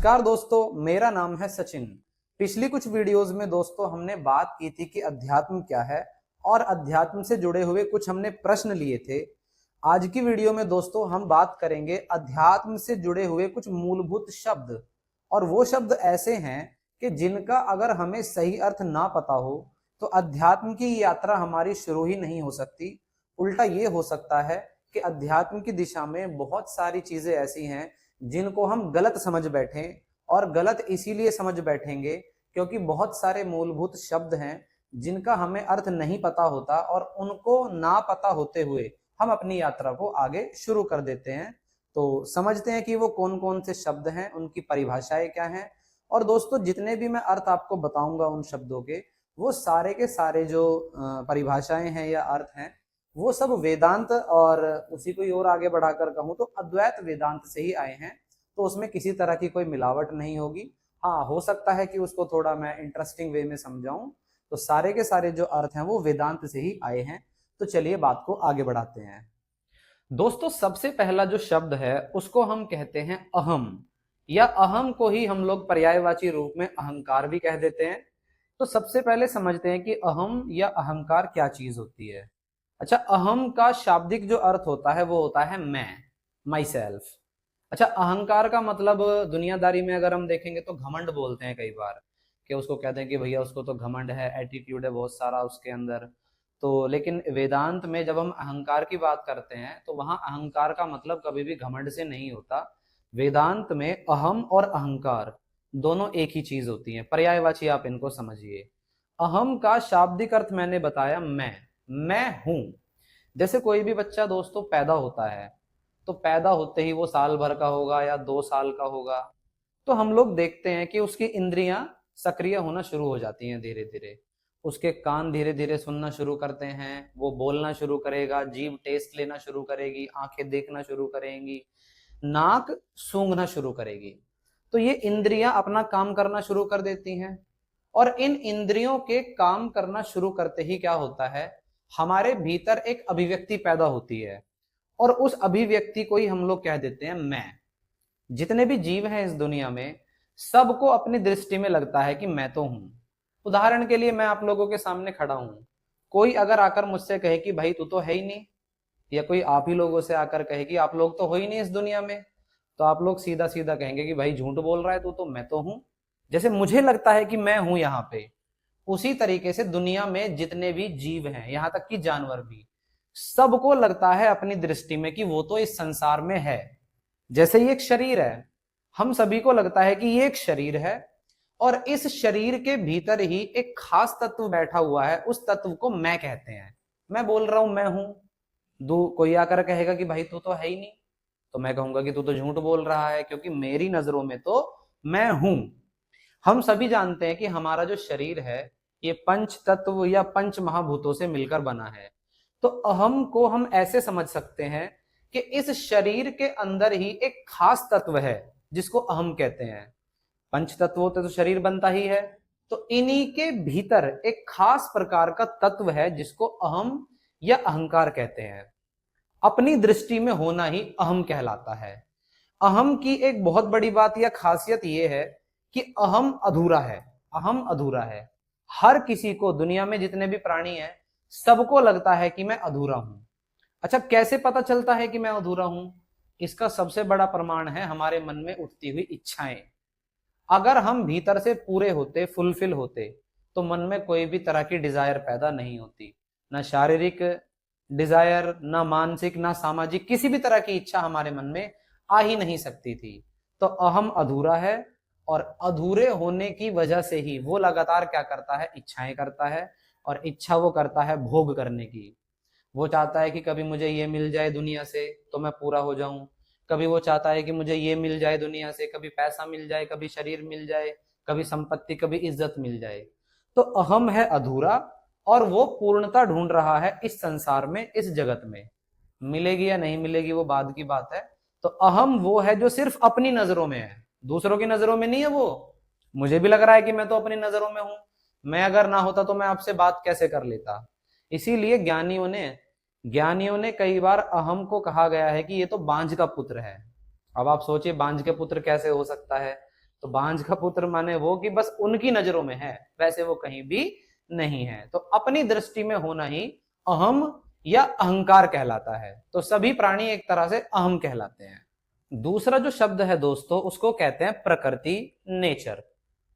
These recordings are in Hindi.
नमस्कार दोस्तों, मेरा नाम है सचिन। पिछली कुछ वीडियोस में दोस्तों हमने बात की थी कि अध्यात्म क्या है और अध्यात्म से जुड़े हुए कुछ हमने प्रश्न लिए थे। आज की वीडियो में दोस्तों हम बात करेंगे अध्यात्म से जुड़े हुए कुछ मूलभूत शब्द, और वो शब्द ऐसे हैं कि जिनका अगर हमें सही अर्थ ना पता हो तो अध्यात्म की यात्रा हमारी शुरू ही नहीं हो सकती। उल्टा ये हो सकता है कि अध्यात्म की दिशा में बहुत सारी चीजें ऐसी हैं जिनको हम गलत समझ बैठे, और गलत इसीलिए समझ बैठेंगे क्योंकि बहुत सारे मूलभूत शब्द हैं जिनका हमें अर्थ नहीं पता होता, और उनको ना पता होते हुए हम अपनी यात्रा को आगे शुरू कर देते हैं। तो समझते हैं कि वो कौन कौन से शब्द हैं, उनकी परिभाषाएं क्या हैं। और दोस्तों जितने भी मैं अर्थ आपको बताऊंगा उन शब्दों के, वो सारे के सारे जो परिभाषाएं हैं या अर्थ हैं, वो सब वेदांत, और उसी को और आगे बढ़ाकर कहूं तो अद्वैत वेदांत से ही आए हैं। तो उसमें किसी तरह की कोई मिलावट नहीं होगी। हाँ, हो सकता है कि उसको थोड़ा मैं इंटरेस्टिंग वे में समझाऊं। तो सारे के सारे जो अर्थ हैं वो वेदांत से ही आए हैं। तो चलिए बात को आगे बढ़ाते हैं। दोस्तों सबसे पहला जो शब्द है उसको हम कहते हैं अहम, या अहम को ही हम लोग पर्यायवाची रूप में अहंकार भी कह देते हैं। तो सबसे पहले समझते हैं कि अहम या अहंकार क्या चीज होती है। अच्छा, अहम का शाब्दिक जो अर्थ होता है वो होता है मैं, माई सेल्फ। अच्छा, अहंकार का मतलब दुनियादारी में अगर हम देखेंगे तो घमंड बोलते हैं कई बार, कि उसको कहते हैं कि भैया उसको तो घमंड है, एटीट्यूड है बहुत सारा उसके अंदर। तो लेकिन वेदांत में जब हम अहंकार की बात करते हैं तो वहां अहंकार का मतलब कभी भी घमंड से नहीं होता। वेदांत में अहम और अहंकार दोनों एक ही चीज होती है, पर्यायवाची आप इनको समझिए। अहम का शाब्दिक अर्थ मैंने बताया मैं हूं। जैसे कोई भी बच्चा दोस्तों पैदा होता है, तो पैदा होते ही वो साल भर का होगा या 2 साल का होगा, तो हम लोग देखते हैं कि उसकी इंद्रियां सक्रिय होना शुरू हो जाती हैं धीरे धीरे। उसके कान धीरे धीरे सुनना शुरू करते हैं, वो बोलना शुरू करेगा, जीभ टेस्ट लेना शुरू करेगी, आंखें देखना शुरू करेंगी, नाक सूंघना शुरू करेगी। तो ये इंद्रियां अपना काम करना शुरू कर देती हैं, और इन इंद्रियों के काम करना शुरू करते ही क्या होता है, हमारे भीतर एक अभिव्यक्ति पैदा होती है, और उस अभिव्यक्ति को ही हम लोग कह देते हैं मैं। जितने भी जीव हैं इस दुनिया में, सबको अपनी दृष्टि में लगता है कि मैं तो हूं। उदाहरण के लिए मैं आप लोगों के सामने खड़ा हूं, कोई अगर आकर मुझसे कहे कि भाई तू तो है ही नहीं, या कोई आप ही लोगों से आकर कहे कि आप लोग तो हो ही नहीं इस दुनिया में, तो आप लोग सीधा सीधा कहेंगे कि भाई झूठ बोल रहा है तू, तो मैं तो हूं। जैसे मुझे लगता है कि मैं हूं यहाँ पे, उसी तरीके से दुनिया में जितने भी जीव हैं, यहां तक कि जानवर भी, सबको लगता है अपनी दृष्टि में कि वो तो इस संसार में है। जैसे ये एक शरीर है, हम सभी को लगता है कि ये एक शरीर है, और इस शरीर के भीतर ही एक खास तत्व बैठा हुआ है, उस तत्व को मैं कहते हैं। मैं बोल रहा हूं मैं हूं, दो कोई आकर कहेगा कि भाई तू तो है ही नहीं, तो मैं कहूंगा कि तू तो झूठ बोल रहा है, क्योंकि मेरी नजरों में तो मैं हूं। हम सभी जानते हैं कि हमारा जो शरीर है ये पंच तत्व या पंच महाभूतों से मिलकर बना है। तो अहम को हम ऐसे समझ सकते हैं कि इस शरीर के अंदर ही एक खास तत्व है जिसको अहम कहते हैं। पंच तत्वों से तो शरीर बनता ही है, तो इन्हीं के भीतर एक खास प्रकार का तत्व है जिसको अहम या अहंकार कहते हैं। अपनी दृष्टि में होना ही अहम कहलाता है। अहम की एक बहुत बड़ी बात या खासियत यह है कि अहम अधूरा है। अहम अधूरा है, हर किसी को, दुनिया में जितने भी प्राणी हैं सबको लगता है कि मैं अधूरा हूं। अच्छा, कैसे पता चलता है कि मैं अधूरा हूं? इसका सबसे बड़ा प्रमाण है हमारे मन में उठती हुई इच्छाएं। अगर हम भीतर से पूरे होते, फुलफिल होते, तो मन में कोई भी तरह की डिजायर पैदा नहीं होती। ना शारीरिक डिजायर, ना मानसिक, ना सामाजिक, किसी भी तरह की इच्छा हमारे मन में आ ही नहीं सकती थी। तो अहम अधूरा है, और अधूरे होने की वजह से ही वो लगातार क्या करता है, इच्छाएं करता है। और इच्छा वो करता है भोग करने की। वो चाहता है कि कभी मुझे ये मिल जाए दुनिया से तो मैं पूरा हो जाऊं, कभी वो चाहता है कि मुझे ये मिल जाए दुनिया से, कभी पैसा मिल जाए, कभी शरीर मिल जाए, कभी संपत्ति, कभी इज्जत मिल जाए। तो अहम है अधूरा, और वो पूर्णता ढूंढ रहा है इस संसार में, इस जगत में। मिलेगी या नहीं मिलेगी वो बाद की बात है। तो अहम वो है जो सिर्फ अपनी नजरों में है, दूसरों की नजरों में नहीं है वो। मुझे भी लग रहा है कि मैं तो अपनी नजरों में हूं, मैं अगर ना होता तो मैं आपसे बात कैसे कर लेता। इसीलिए ज्ञानियों ने कई बार अहम को कहा गया है कि ये तो बांझ का पुत्र है। अब आप सोचिए बांझ के पुत्र कैसे हो सकता है। तो बांझ का पुत्र माने वो कि बस उनकी नजरों में है, वैसे वो कहीं भी नहीं है। तो अपनी दृष्टि में होना ही अहम या अहंकार कहलाता है। तो सभी प्राणी एक तरह से अहम कहलाते हैं। दूसरा जो शब्द है दोस्तों उसको कहते हैं प्रकृति, नेचर।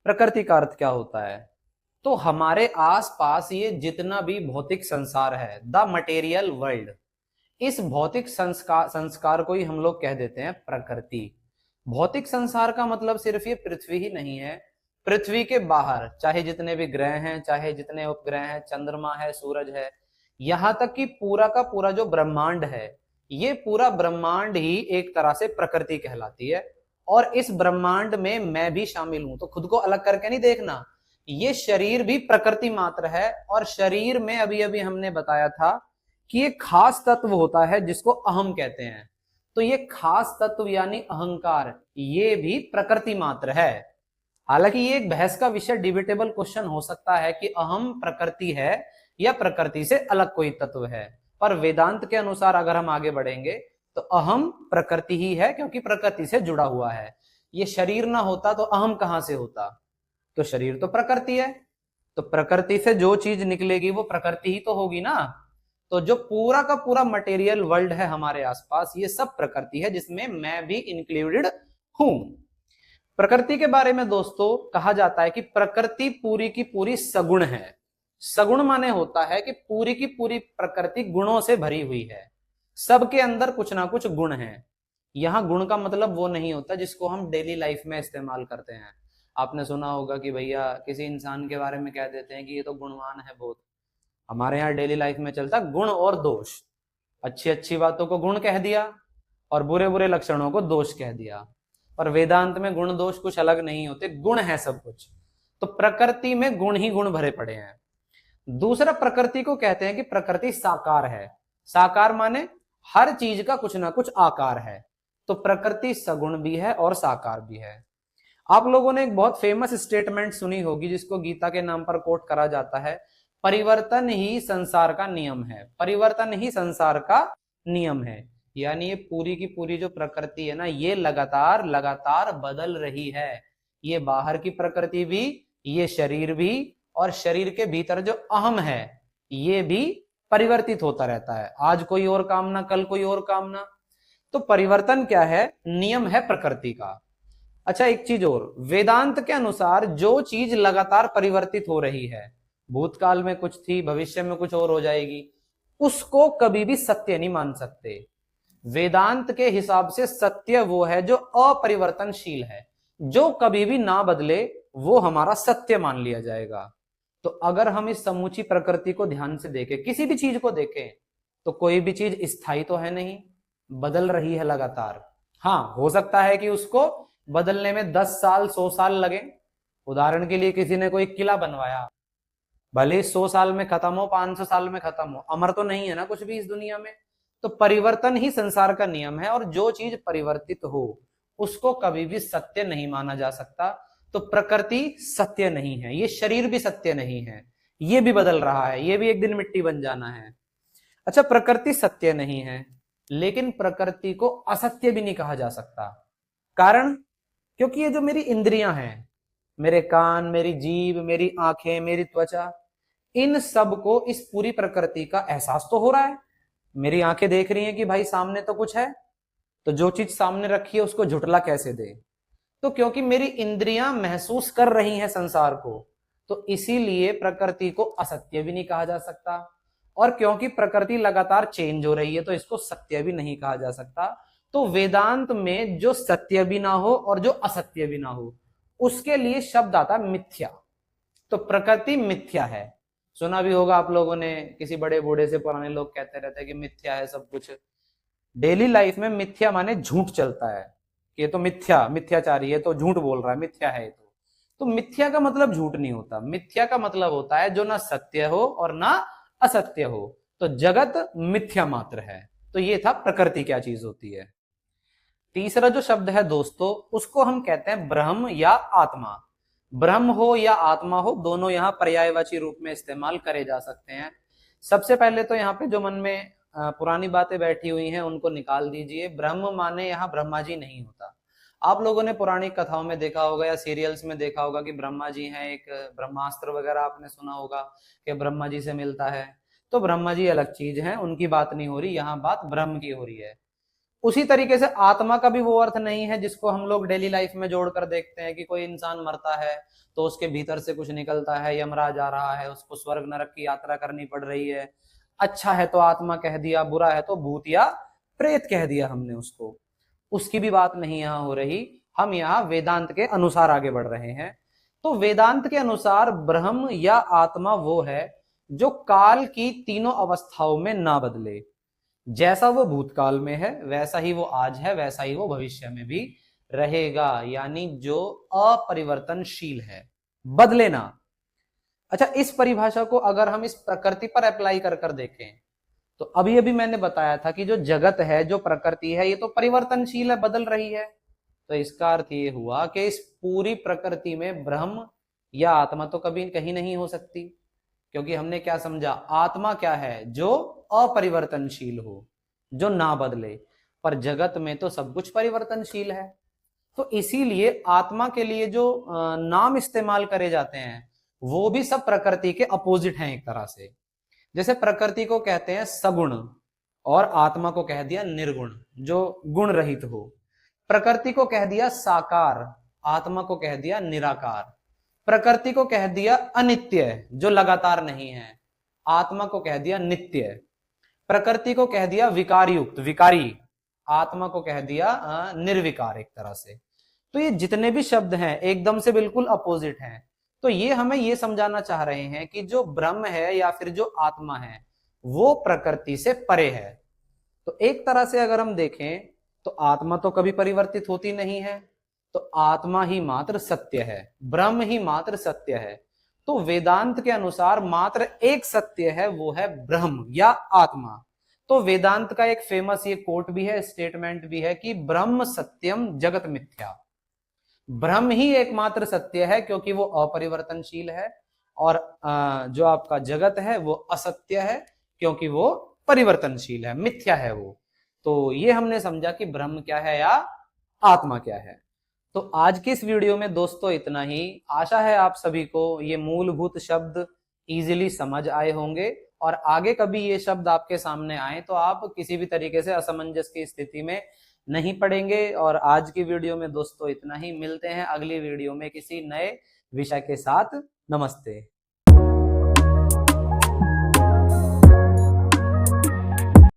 प्रकृति का अर्थ क्या होता है? तो हमारे आसपास ये जितना भी भौतिक संसार है, द मटेरियल वर्ल्ड, इस भौतिक संस्कार को ही हम लोग कह देते हैं प्रकृति। भौतिक संसार का मतलब सिर्फ ये पृथ्वी ही नहीं है, पृथ्वी के बाहर चाहे जितने भी ग्रह हैं, चाहे जितने उपग्रह हैं, चंद्रमा है, सूरज है, यहां तक कि पूरा का पूरा जो ब्रह्मांड है, ये पूरा ब्रह्मांड ही एक तरह से प्रकृति कहलाती है। और इस ब्रह्मांड में मैं भी शामिल हूं। तो खुद को अलग करके नहीं देखना, ये शरीर भी प्रकृति मात्र है। और शरीर में अभी अभी हमने बताया था कि एक खास तत्व होता है जिसको अहम कहते हैं। तो ये खास तत्व यानी अहंकार, ये भी प्रकृति मात्र है। हालांकि ये एक बहस का विषय, डिबेटेबल क्वेश्चन हो सकता है कि अहम प्रकृति है या प्रकृति से अलग कोई तत्व है। पर वेदांत के अनुसार अगर हम आगे बढ़ेंगे तो अहम प्रकृति ही है, क्योंकि प्रकृति से जुड़ा हुआ है। ये शरीर ना होता तो अहम कहां से होता? तो शरीर तो प्रकृति है, तो प्रकृति से जो चीज निकलेगी वो प्रकृति ही तो होगी ना। तो जो पूरा का पूरा मटेरियल वर्ल्ड है हमारे आसपास, ये सब प्रकृति है, जिसमें मैं भी इंक्लूडेड हूं। प्रकृति के बारे में दोस्तों कहा जाता है कि प्रकृति पूरी की पूरी सगुण है। सगुण माने होता है कि पूरी की पूरी प्रकृति गुणों से भरी हुई है, सबके अंदर कुछ ना कुछ गुण है। यहां गुण का मतलब वो नहीं होता जिसको हम डेली लाइफ में इस्तेमाल करते हैं। आपने सुना होगा कि भैया किसी इंसान के बारे में कह देते हैं कि ये तो गुणवान है बहुत। हमारे यहाँ डेली लाइफ में चलता गुण और दोष। अच्छी अच्छी बातों को गुण कह दिया और बुरे बुरे लक्षणों को दोष कह दिया। और वेदांत में गुण दोष कुछ अलग नहीं होते, गुण है सब कुछ। तो प्रकृति में गुण ही गुण भरे पड़े हैं। दूसरा, प्रकृति को कहते हैं कि प्रकृति साकार है। साकार माने हर चीज का कुछ ना कुछ आकार है। तो प्रकृति सगुण भी है और साकार भी है। आप लोगों ने एक बहुत फेमस स्टेटमेंट सुनी होगी जिसको गीता के नाम पर कोट करा जाता है, परिवर्तन ही संसार का नियम है। परिवर्तन ही संसार का नियम है। यानी ये पूरी की पूरी जो प्रकृति है ना, ये लगातार लगातार बदल रही है। ये बाहर की प्रकृति भी, ये शरीर भी, और शरीर के भीतर जो अहम है ये भी परिवर्तित होता रहता है। आज कोई और कामना, कल कोई और कामना। तो परिवर्तन क्या है? नियम है प्रकृति का। अच्छा, एक चीज और, वेदांत के अनुसार जो चीज लगातार परिवर्तित हो रही है, भूतकाल में कुछ थी, भविष्य में कुछ और हो जाएगी, उसको कभी भी सत्य नहीं मान सकते। वेदांत के हिसाब से सत्य वो है जो अपरिवर्तनशील है, जो कभी भी ना बदले, वो हमारा सत्य मान लिया जाएगा। तो अगर हम इस समूची प्रकृति को ध्यान से देखें, किसी भी चीज को देखें, तो कोई भी चीज स्थायी तो है नहीं, बदल रही है लगातार। हाँ, हो सकता है कि उसको बदलने में 10 साल 100 साल लगे। उदाहरण के लिए किसी ने कोई किला बनवाया, भले 100 साल में खत्म हो, 500 साल में खत्म हो, अमर तो नहीं है ना कुछ भी इस दुनिया में। तो परिवर्तन ही संसार का नियम है, और जो चीज परिवर्तित हो उसको कभी भी सत्य नहीं माना जा सकता। तो प्रकृति सत्य नहीं है, ये शरीर भी सत्य नहीं है, ये भी बदल रहा है, ये भी एक दिन मिट्टी बन जाना है। अच्छा, प्रकृति सत्य नहीं है, लेकिन प्रकृति को असत्य भी नहीं कहा जा सकता। कारण, क्योंकि ये जो मेरी इंद्रियां हैं, मेरे कान, मेरी जीभ, मेरी आंखें, मेरी त्वचा, इन सब को इस पूरी प्रकृति का एहसास तो हो रहा है। मेरी आंखें देख रही हैं कि भाई सामने तो कुछ है, तो जो चीज सामने रखी है उसको झुटला कैसे दे? तो क्योंकि मेरी इंद्रियां महसूस कर रही हैं संसार को, तो इसीलिए प्रकृति को असत्य भी नहीं कहा जा सकता। और क्योंकि प्रकृति लगातार चेंज हो रही है, तो इसको सत्य भी नहीं कहा जा सकता। तो वेदांत में जो सत्य भी ना हो और जो असत्य भी ना हो, उसके लिए शब्द आता मिथ्या। तो प्रकृति मिथ्या है। सुना भी होगा आप लोगों ने, किसी बड़े बूढ़े से पुराने लोग कहते रहते हैं कि मिथ्या है सब कुछ। डेली लाइफ में मिथ्या माने झूठ चलता है, ये तो मिथ्या, मिथ्याचारी है तो झूठ बोल रहा है, मिथ्या है। तो मिथ्या का मतलब झूठ नहीं होता। मिथ्या का मतलब होता है जो ना सत्य हो और ना असत्य हो। तो जगत मिथ्या मात्र है। तो ये था प्रकृति क्या चीज होती है। तीसरा जो शब्द है दोस्तों, उसको हम कहते हैं ब्रह्म या आत्मा। ब्रह्म हो या आत्मा हो, दोनों यहाँ पर्यायवाची रूप में इस्तेमाल करे जा सकते हैं। सबसे पहले तो यहाँ पे जो मन में पुरानी बातें बैठी हुई हैं उनको निकाल दीजिए। ब्रह्म माने यहाँ ब्रह्मा जी नहीं होता। आप लोगों ने पुरानी कथाओं में देखा होगा या सीरियल्स में देखा होगा कि ब्रह्मा जी हैं, एक ब्रह्मास्त्र वगैरह आपने सुना होगा कि ब्रह्मा जी से मिलता है। तो ब्रह्मा जी अलग चीज है, उनकी बात नहीं हो रही, यहाँ बात ब्रह्म की हो रही है। उसी तरीके से आत्मा का भी वो अर्थ नहीं है जिसको हम लोग डेली लाइफ में जोड़कर देखते हैं कि कोई इंसान मरता है तो उसके भीतर से कुछ निकलता है, यमराज आ रहा है, उसको स्वर्ग नरक की यात्रा करनी पड़ रही है। अच्छा है तो आत्मा कह दिया, बुरा है तो भूत या प्रेत कह दिया हमने उसको। उसकी भी बात नहीं यहाँ हो रही, हम यहाँ वेदांत के अनुसार आगे बढ़ रहे हैं। तो वेदांत के अनुसार ब्रह्म या आत्मा वो है जो काल की तीनों अवस्थाओं में ना बदले। जैसा वो भूतकाल में है वैसा ही वो आज है, वैसा ही वो भविष्य में भी रहेगा, यानी जो अपरिवर्तनशील है, बदले ना। अच्छा, इस परिभाषा को अगर हम इस प्रकृति पर अप्लाई कर कर देखें तो अभी अभी मैंने बताया था कि जो जगत है, जो प्रकृति है, ये तो परिवर्तनशील है, बदल रही है। तो इसका अर्थ ये हुआ कि इस पूरी प्रकृति में ब्रह्म या आत्मा तो कभी कहीं नहीं हो सकती, क्योंकि हमने क्या समझा, आत्मा क्या है, जो अपरिवर्तनशील हो, जो ना बदले। पर जगत में तो सब कुछ परिवर्तनशील है। तो इसीलिए आत्मा के लिए जो नाम इस्तेमाल करे जाते हैं वो भी सब प्रकृति के अपोजिट हैं एक तरह से। जैसे प्रकृति को कहते हैं सगुण और आत्मा को कह दिया निर्गुण, जो गुण रहित हो। प्रकृति को कह दिया साकार, आत्मा को कह दिया निराकार। प्रकृति को कह दिया अनित्य, जो लगातार नहीं है, आत्मा को कह दिया नित्य। प्रकृति को कह दिया विकार युक्त, विकारी, आत्मा को कह दिया निर्विकार एक तरह से। तो ये जितने भी शब्द हैं एकदम से बिल्कुल अपोजिट हैं। तो ये हमें ये समझाना चाह रहे हैं कि जो ब्रह्म है या फिर जो आत्मा है वो प्रकृति से परे है। तो एक तरह से अगर हम देखें तो आत्मा तो कभी परिवर्तित होती नहीं है, तो आत्मा ही मात्र सत्य है, ब्रह्म ही मात्र सत्य है। तो वेदांत के अनुसार मात्र एक सत्य है, वो है ब्रह्म या आत्मा। तो वेदांत का एक फेमस ये कोट भी है, स्टेटमेंट भी है कि ब्रह्म सत्यम जगत मिथ्या। ब्रह्म ही एकमात्र सत्य है क्योंकि वो अपरिवर्तनशील है, और जो आपका जगत है वो असत्य है क्योंकि वो परिवर्तनशील है, मिथ्या है वो। तो ये हमने समझा कि ब्रह्म क्या है या आत्मा क्या है। तो आज की इस वीडियो में दोस्तों इतना ही। आशा है आप सभी को ये मूलभूत शब्द इजीली समझ आए होंगे, और आगे कभी ये शब्द आपके सामने आए तो आप किसी भी तरीके से असमंजस की स्थिति में नहीं पड़ेंगे। और आज की वीडियो में दोस्तों इतना ही, मिलते हैं अगली वीडियो में किसी नए विषय के साथ। नमस्ते।